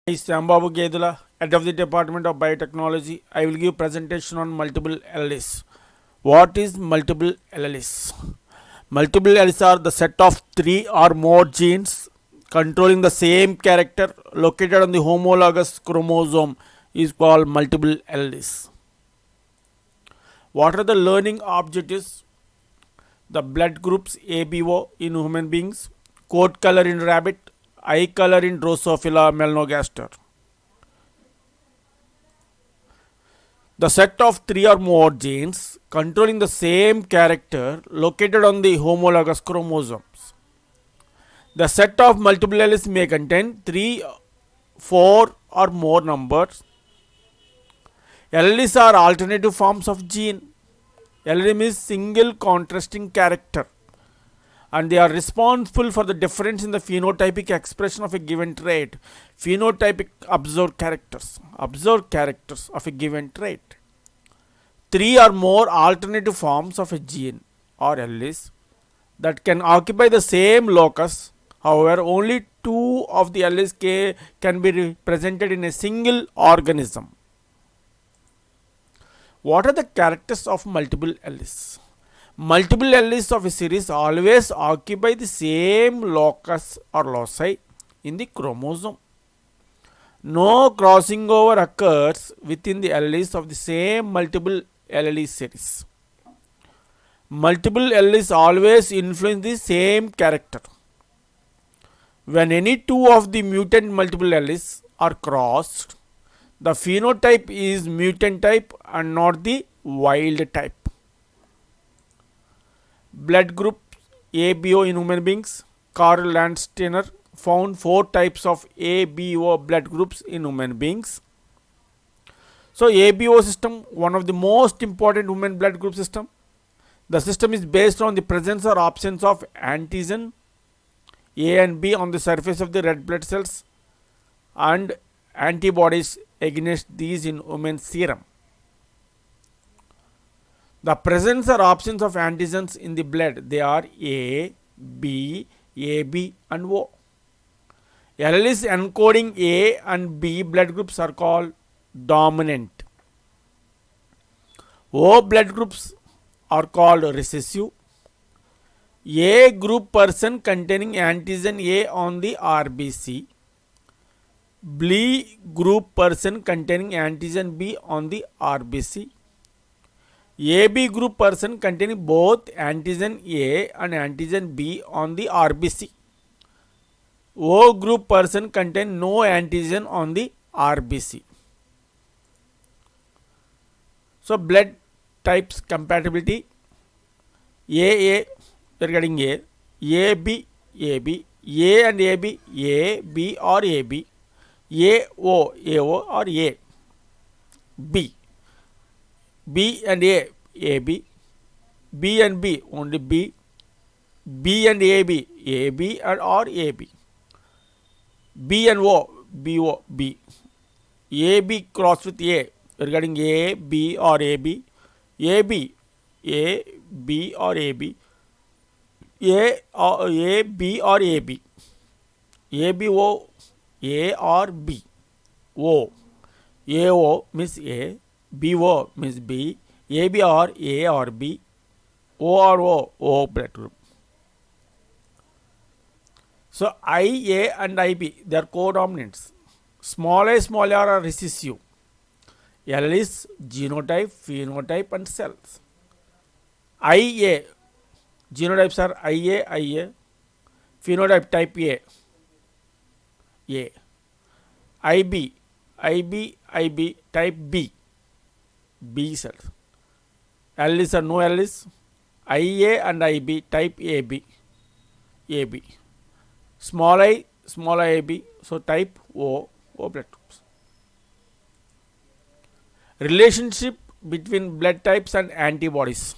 Is Sambabu Gedula, head of the Department of Biotechnology. I will give presentation on multiple alleles. What is multiple alleles? Multiple alleles are the set of three or more genes controlling the same character located on the homologous chromosome is called multiple alleles. What are the learning objectives? The blood groups ABO in human beings, coat color in rabbit, eye color in Drosophila melanogaster. The set of three or more genes controlling the same character located on the homologous chromosomes. The set of multiple alleles may contain 3, 4 or more numbers. Alleles are alternative forms of gene. Allele means single contrasting character, and they are responsible for the difference in the phenotypic expression of a given trait. Phenotypic observed characters of a given trait. Three or more alternative forms of a gene or alleles that can occupy the same locus. However, only two of the alleles can be represented in a single organism. What are the characters of multiple alleles? Multiple alleles of a series always occupy the same locus or loci in the chromosome. No crossing over occurs within the alleles of the same multiple allele series. Multiple alleles always influence the same character. When any two of the mutant multiple alleles are crossed, the phenotype is mutant type and not the wild type. Blood group ABO in human beings. Karl Landsteiner found 4 types of ABO blood groups in human beings. So ABO system, one of the most important human blood group system. The system is based on the presence or absence of antigen A and B on the surface of the red blood cells and antibodies against these in human serum. The presence or absence of antigens in the blood, they are A, B, AB and O. Alleles encoding A and B blood groups are called dominant. O blood groups are called recessive. A group person containing antigen A on the RBC. B group person containing antigen B on the RBC. AB group person containing both antigen A and antigen B on the RBC. O group person contain no antigen on the RBC. So blood types compatibility. AA, we are getting A, AB, AB, A and AB, A, B or AB, AO, AO or A, B, B and A, AB, B and B, only B, B and AB, AB and or AB, B and O, BO, B, AB crossed with A, we are getting A, B or AB, AB, A, B or AB, A, B or AB, ABO, A or B, O, AO means A, BO means B, AB or A or B, O or O blood group. So IA and IB, they are codominants. Small a are recessive. L is genotype, phenotype and cells. IA, genotypes are IA, phenotype type A, IB, type B cells. L is or no L is, IA and IB, type AB. Small I, AB, so type O blood groups. Relationship between blood types and antibodies.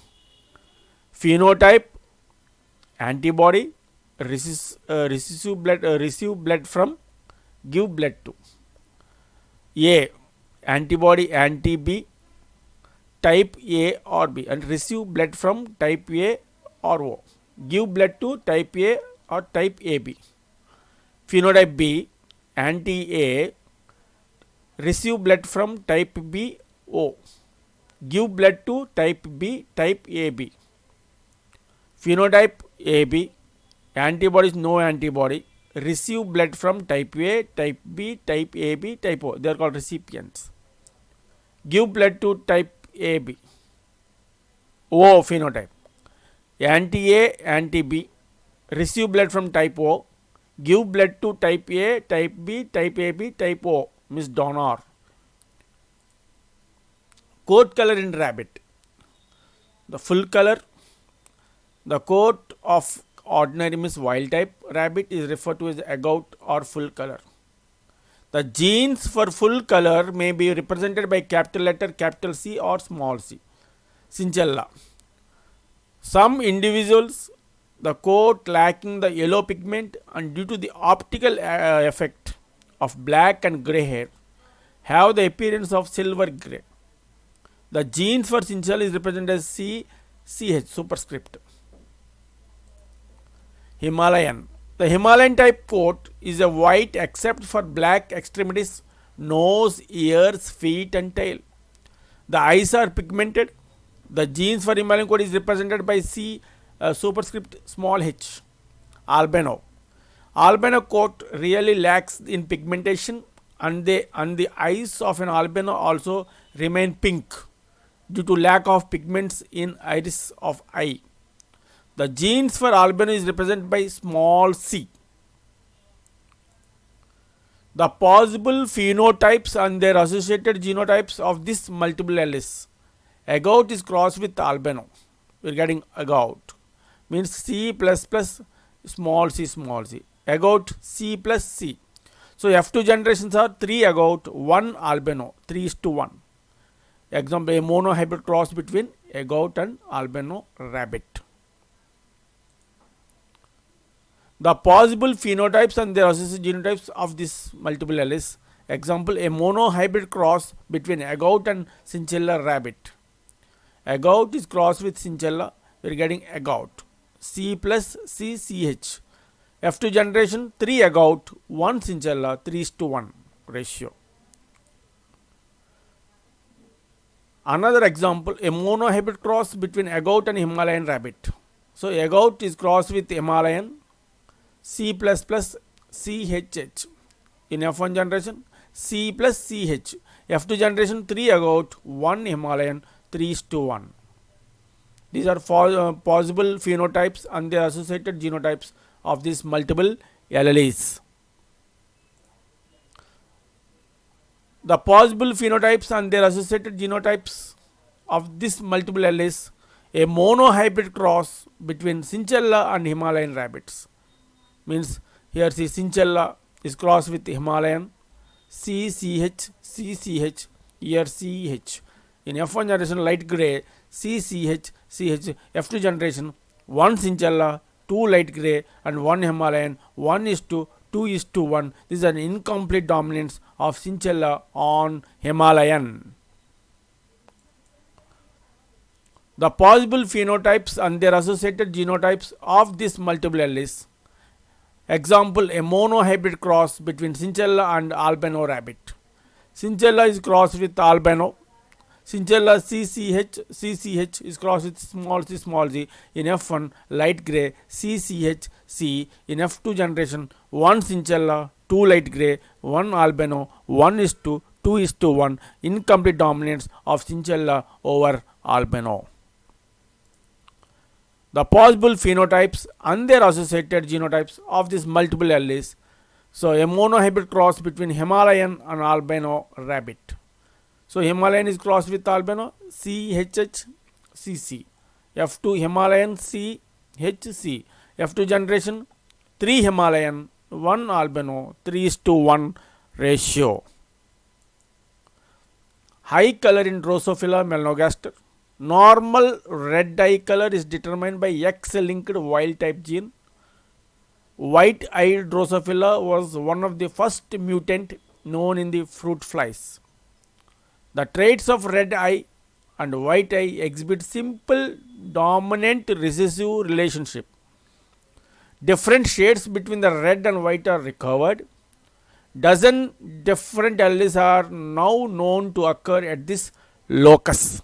Phenotype, antibody, receive blood from, give blood to. A, antibody anti-B, type A or B, and receive blood from type A or O. Give blood to type A or type AB. Phenotype B, anti-A, receive blood from type B O, give blood to type B, type AB. Phenotype AB, antibodies no antibody, receive blood from type A, type B, type AB, type O. They are called recipients. Give blood to type AB. O phenotype, anti-A, anti-B, receive blood from type O, give blood to type A, type B, type AB, type O, means donor. Coat color in rabbit, the full color. The coat of ordinary means wild type rabbit is referred to as agout or full color. The genes for full color may be represented by capital letter capital C or small c. Cinchella. Some individuals, the coat lacking the yellow pigment and due to the optical effect of black and grey hair, have the appearance of silver grey. The genes for Cinchella is represented as CH superscript. Himalayan. The Himalayan type coat is a white except for black extremities, nose, ears, feet and tail. The eyes are pigmented. The genes for Himalayan coat is represented by C superscript small h. Albino. Albino coat really lacks in pigmentation and the eyes of an albino also remain pink due to lack of pigments in iris of eye. The genes for albino is represented by small c. The possible phenotypes and their associated genotypes of this multiple alleles. Agout is crossed with albino. We are getting agout. Means C plus plus small c small c. Agout C plus C. So F2 generations are 3 agout, 1 albino, 3:1. Example, a monohybrid cross between agout and albino rabbit. The possible phenotypes and their associated genotypes of this multiple alleles. Example, a monohybrid cross between agout and Cinchella rabbit. Agout is crossed with Cinchella. We are getting agout. C plus C CH. F2 generation 3 agout, 1 Cinchella, 3:1 ratio. Another example, a monohybrid cross between agout and Himalayan rabbit. So agout is crossed with Himalayan. C plus plus CHH. In F1 generation, C plus CH. F2 generation 3 agout, 1 Himalayan, 3:1. These are possible phenotypes and their associated genotypes of these multiple alleles. The possible phenotypes and their associated genotypes of this multiple alleles. A monohybrid cross between Cinchella and Himalayan rabbits. Means here see Cinchella is crossed with Himalayan, CCH, CCH, here CH. In F1 generation light grey, CCH, CH. F2 generation 1 Cinchella, 2 light grey and 1 Himalayan, 1:2:1. This is an incomplete dominance of Cinchella on Himalayan. The possible phenotypes and their associated genotypes of this multiple alleles. Example, a monohybrid cross between Cinchella and albino rabbit. Cinchella is crossed with albino. Cinchella CCH, CCH is crossed with small c. In F1 light grey, CCH, C. In F2 generation 1 Cinchella, 2 light grey, 1 albino, 1:2:1. Incomplete dominance of Cinchella over albino. The possible phenotypes and their associated genotypes of these multiple alleles. So a monohybrid cross between Himalayan and albino rabbit. So Himalayan is crossed with albino, CHH, CC. F2 Himalayan, CHC. F2 generation 3 Himalayan, 1 albino, 3:1 ratio. High color in Drosophila melanogaster. Normal red eye color is determined by X-linked wild type gene. White-eyed Drosophila was one of the first mutant known in the fruit flies. The traits of red eye and white eye exhibit simple dominant recessive relationship. Different shades between the red and white are recovered. Dozen different alleles are now known to occur at this locus.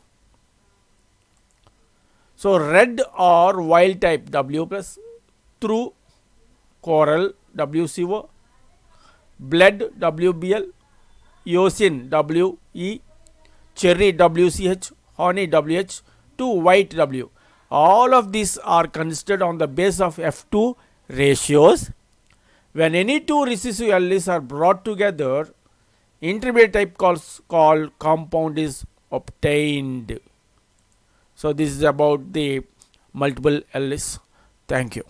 So red or wild type W plus, through coral WCO, blood WBL, eosin WE, cherry WCH, honey WH, to white W. All of these are considered on the basis of F2 ratios. When any two recessive alleles are brought together, intermediate type called compound is obtained. So this is about the multiple alleles. Thank you.